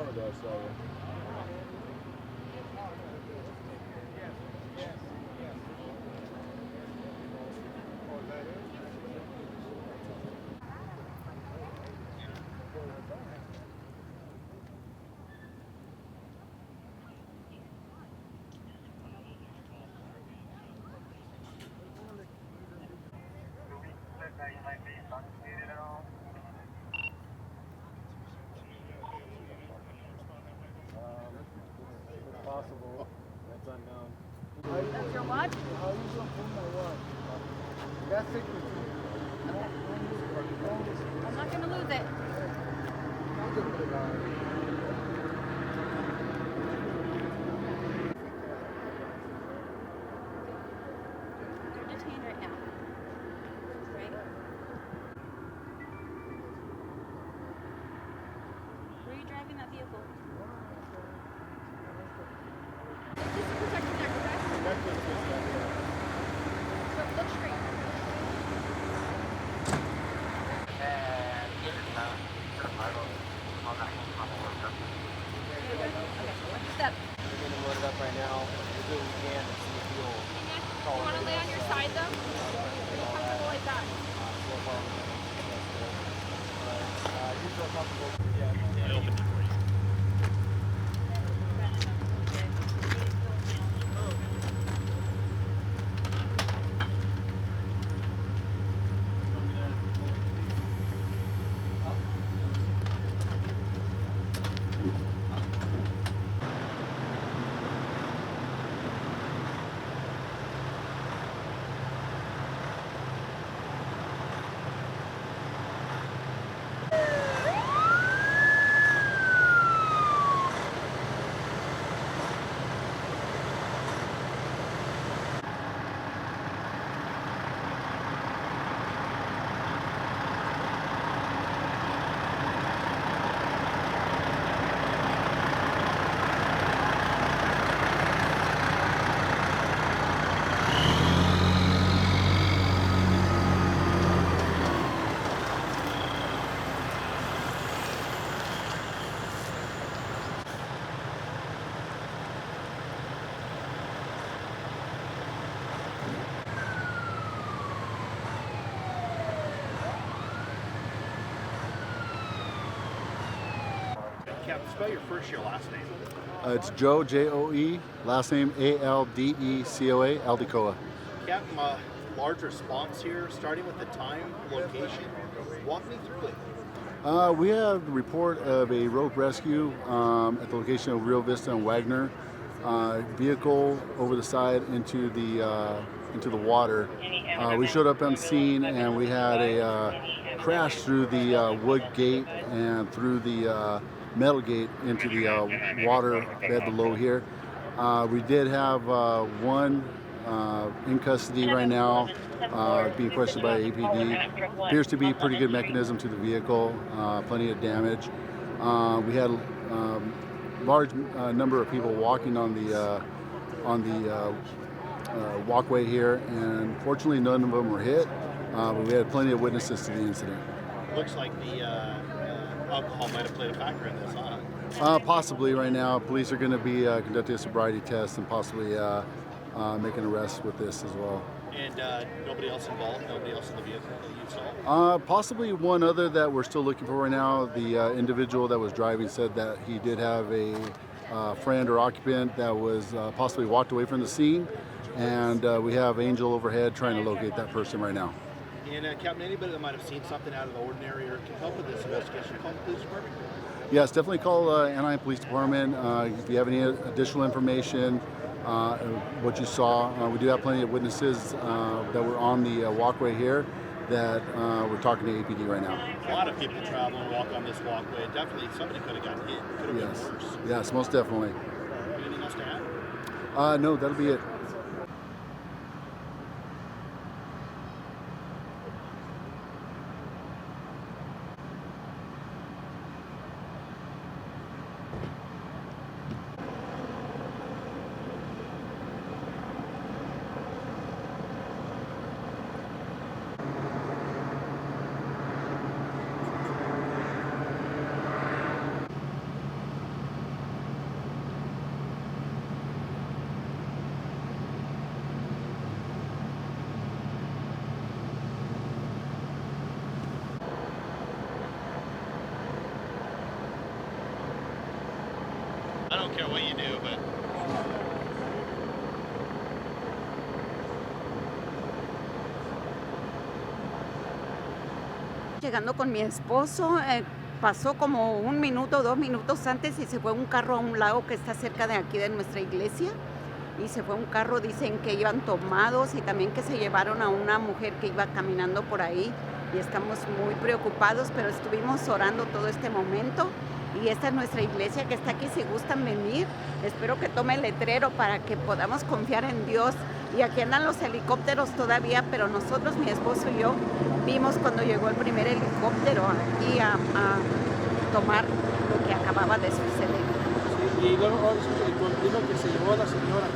apologize, sorry. Possible. That's unknown. That's your watch? How you gonna pull my watch? That's it. I'm not going to lose it. You're detained right now. Right? Were you driving that vehicle? Just to protect your neck, okay? So look straight. Step. We're gonna load it up right now. We'll do what we can to see if you'll You want to lay on your side though? Are you comfortable like that? You feel comfortable? Yeah. Open it for you. Captain, spell your first, your last name. It's Joe, J-O-E, last name A-L-D-E-C-O-A, Aldecoa. Captain, large response here, starting with the time, location. Walk me through it. We have a report of a rope rescue at the location of Rio Vista and Wagner. Vehicle over the side into the water. We showed up on scene and we had a crash through the wood gate and through the metal gate into the water bed below here. We did have one in custody right now, being questioned by APD. Appears to be pretty good mechanism to the vehicle, plenty of damage. We had large number of people walking on the walkway here, and fortunately none of them were hit, but we had plenty of witnesses to the incident. Looks like the alcohol might have played a factor in this, huh? Possibly right now. Police are going to be conducting a sobriety test and possibly make an arrest with this as well. And nobody else involved? Nobody else in the vehicle that you saw? Possibly one other that we're still looking for right now. The individual that was driving said that he did have a friend or occupant that was possibly walked away from the scene, and we have Angel overhead trying to locate that person right now. And Captain, anybody that might have seen something out of the ordinary or can help with this investigation, call the police department? Yes, definitely call Anaheim Police Department. If you have any additional information, what you saw, we do have plenty of witnesses that were on the walkway here that we're talking to APD right now. A lot of people travel and walk on this walkway. Definitely somebody could have gotten hit. Could have Yes. been worse. Yes, most definitely. Anything else to add? No, that'll be it. don't care what you do, but... Llegando con mi esposo, pasó como 1 minuto, 2 minutos antes y se fue un carro a un lago que está cerca de aquí de nuestra iglesia. Y se fue un carro, dicen que iban tomados y también que se llevaron a una mujer que iba caminando por ahí. Y estamos muy preocupados, pero estuvimos orando todo este momento. Y esta es nuestra iglesia que está aquí, si gustan venir. Espero que tome el letrero para que podamos confiar en Dios. Y aquí andan los helicópteros todavía, pero nosotros, mi esposo y yo, vimos cuando llegó el primer helicóptero aquí a tomar lo que acababa de suceder. Sí, y luego dijo que se llevó a la señora.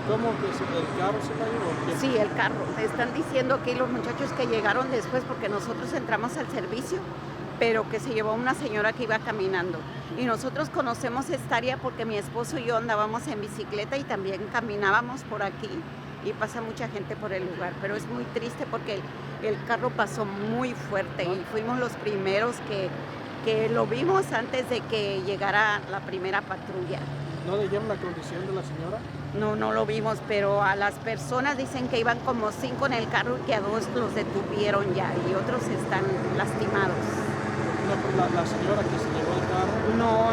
¿Cómo que el carro se la llevó? Sí, el carro. Están diciendo aquí los muchachos que llegaron después porque nosotros entramos al servicio, pero que se llevó una señora que iba caminando. Y nosotros conocemos esta área porque mi esposo y yo andábamos en bicicleta y también caminábamos por aquí y pasa mucha gente por el lugar. Pero es muy triste porque el carro pasó muy fuerte y fuimos los primeros que lo vimos antes de que llegara la primera patrulla. ¿No le llaman la condición de la señora? No lo vimos, pero a las personas dicen que iban como 5 en el carro y que a 2 los detuvieron ya y otros están lastimados. La señora que se llevó el carro. No,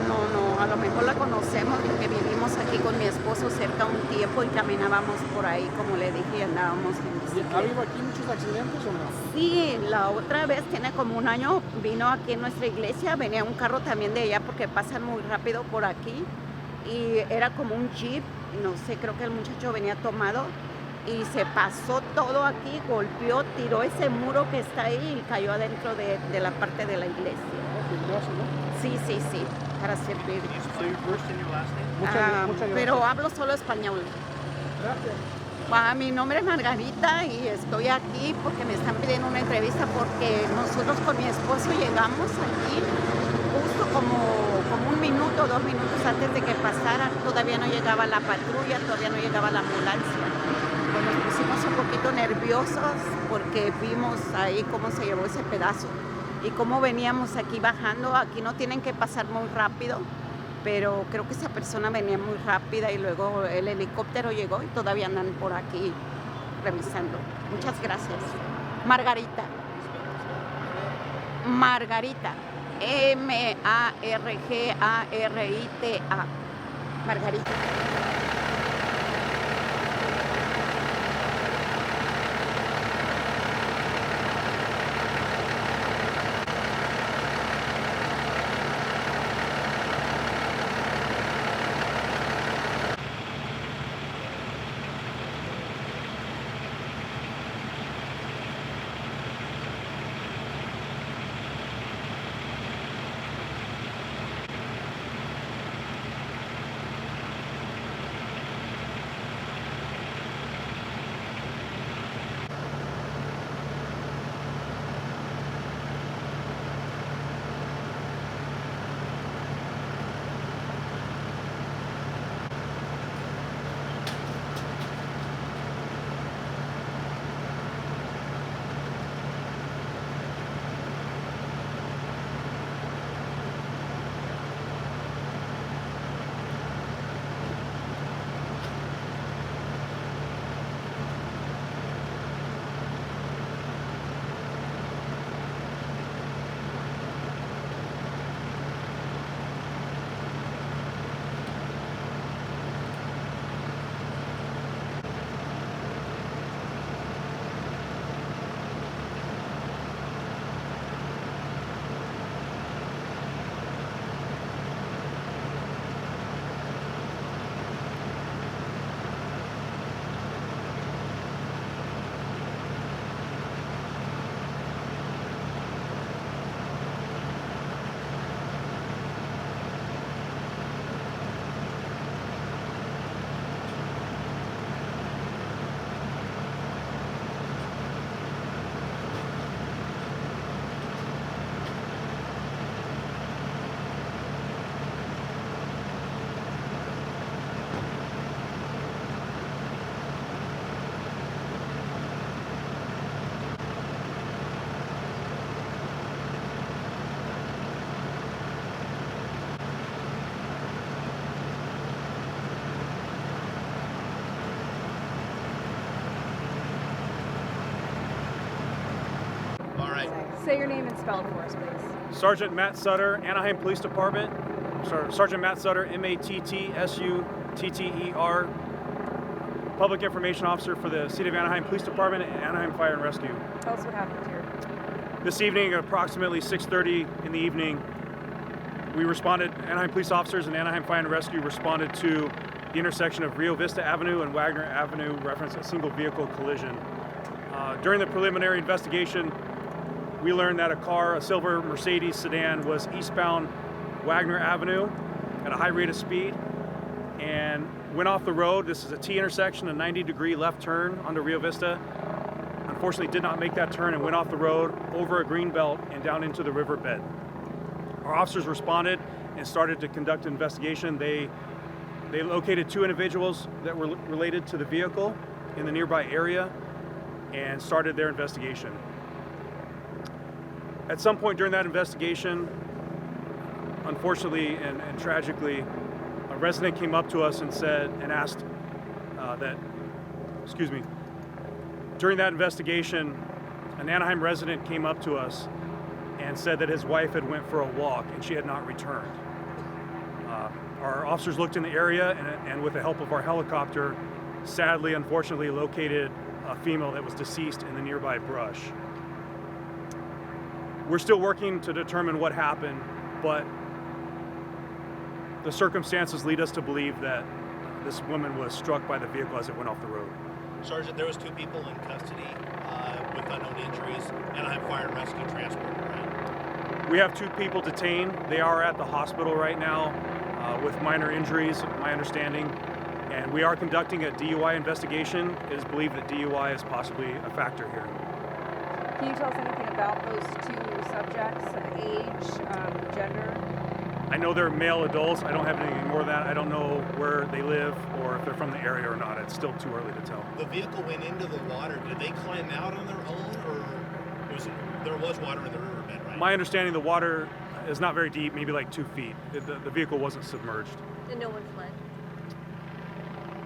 a lo mejor la conocemos porque vivimos aquí con mi esposo cerca un tiempo y caminábamos por ahí, como le dije, y andábamos en bicicleta. ¿Ha habido aquí muchos accidentes o no? Sí, la otra vez, tiene como 1 año, vino aquí en nuestra iglesia, venía un carro también de allá porque pasan muy rápido por aquí y era como un jeep, no sé, creo que el muchacho venía tomado y se pasó todo aquí, golpeó, tiró ese muro que está ahí y cayó adentro de la parte de la iglesia. Sí, para servir. Muchas gracias. Pero hablo solo español. Gracias. Mi nombre es Margarita y estoy aquí porque me están pidiendo una entrevista porque nosotros con mi esposo llegamos aquí justo como 1 minuto, 2 minutos antes de que pasara. Todavía no llegaba la patrulla, todavía no llegaba la ambulancia. Pues nos pusimos un poquito nerviosos porque vimos ahí cómo se llevó ese pedazo y cómo veníamos aquí bajando. Aquí no tienen que pasar muy rápido, pero creo que esa persona venía muy rápida y luego el helicóptero llegó y todavía andan por aquí revisando. Muchas gracias. Margarita. Margarita. Margarita. Say your name and spell it for us, please. Sergeant Matt Sutter, Anaheim Police Department. Sergeant Matt Sutter, M-A-T-T-S-U-T-T-E-R, Public Information Officer for the City of Anaheim Police Department and Anaheim Fire and Rescue. Tell us what happened here. This evening at approximately 6:30 in the evening, we responded, Anaheim Police Officers and Anaheim Fire and Rescue responded to the intersection of Rio Vista Avenue and Wagner Avenue, reference a single vehicle collision. During the preliminary investigation, we learned that a silver Mercedes sedan, was eastbound Wagner Avenue at a high rate of speed and went off the road. This is a T intersection, a 90-degree left turn onto Rio Vista. Unfortunately, did not make that turn and went off the road over a greenbelt and down into the riverbed. Our officers responded and started to conduct an investigation. They located 2 individuals that were related to the vehicle in the nearby area and started their investigation. At some point during that investigation, unfortunately and tragically, a resident came up to us and asked during that investigation, an Anaheim resident came up to us and said that his wife had went for a walk and she had not returned. Our officers looked in the area and with the help of our helicopter, sadly, unfortunately, located a female that was deceased in the nearby brush. We're still working to determine what happened, but the circumstances lead us to believe that this woman was struck by the vehicle as it went off the road. Sergeant, there was 2 people in custody with unknown injuries. Anaheim Fire and Rescue transported, right? We have 2 people detained. They are at the hospital right now with minor injuries, my understanding. And we are conducting a DUI investigation. It is believed that DUI is possibly a factor here. Can you tell us anything about those 2 subjects, age, gender? I know they're male adults. I don't have anything more than that. I don't know where they live or if they're from the area or not. It's still too early to tell. The vehicle went into the water. Did they climb out on their own, or there was water in the riverbed, right? My understanding, the water is not very deep, maybe like 2 feet. The vehicle wasn't submerged. And no one fled?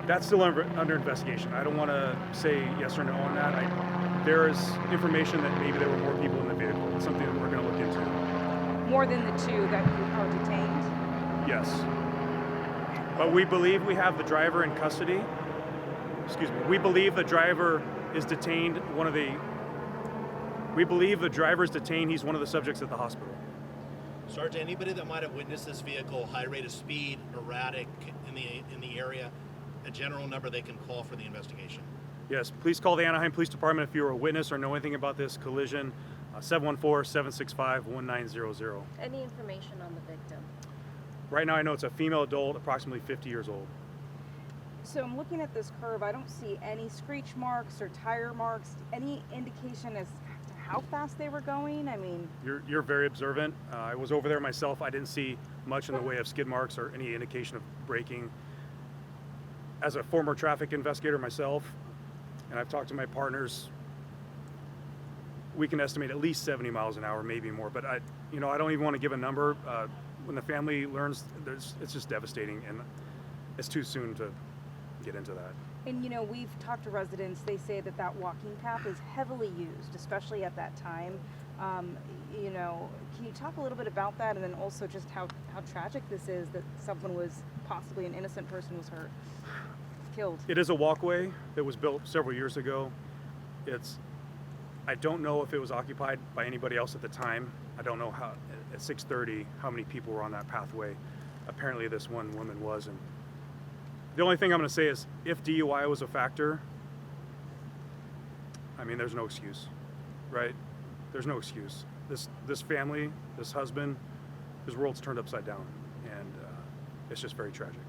That's still under investigation. I don't want to say yes or no on that. There is information that maybe there were more people in the vehicle. It's something that we're going to look into. More than the 2 that are detained? Yes. But we believe we have the driver in custody. Excuse me. We believe the driver is detained. We believe the driver is detained. He's one of the subjects at the hospital. Sergeant, anybody that might have witnessed this vehicle, high rate of speed, erratic in the area, a general number they can call for the investigation? Yes, please call the Anaheim Police Department if you're a witness or know anything about this collision. 714-765-1900. Any information on the victim? Right now I know it's a female adult, approximately 50 years old. So I'm looking at this curve. I don't see any screech marks or tire marks. Any indication as to how fast they were going? I mean... You're very observant. I was over there myself. I didn't see much in the way of skid marks or any indication of braking. As a former traffic investigator myself, and I've talked to my partners, we can estimate at least 70 miles an hour, maybe more. But I don't even want to give a number. When the family learns, it's just devastating, and it's too soon to get into that. And we've talked to residents. They say that walking path is heavily used, especially at that time. Can you talk a little bit about that, and then also just how tragic this is that someone was possibly an innocent person was hurt, killed? It is a walkway that was built several years ago. I don't know if it was occupied by anybody else at the time. I don't know how, at 6:30, how many people were on that pathway. Apparently this one woman was. And the only thing I'm going to say is, if DUI was a factor, I mean, there's no excuse, right? There's no excuse. This family, this husband, his world's turned upside down, and it's just very tragic.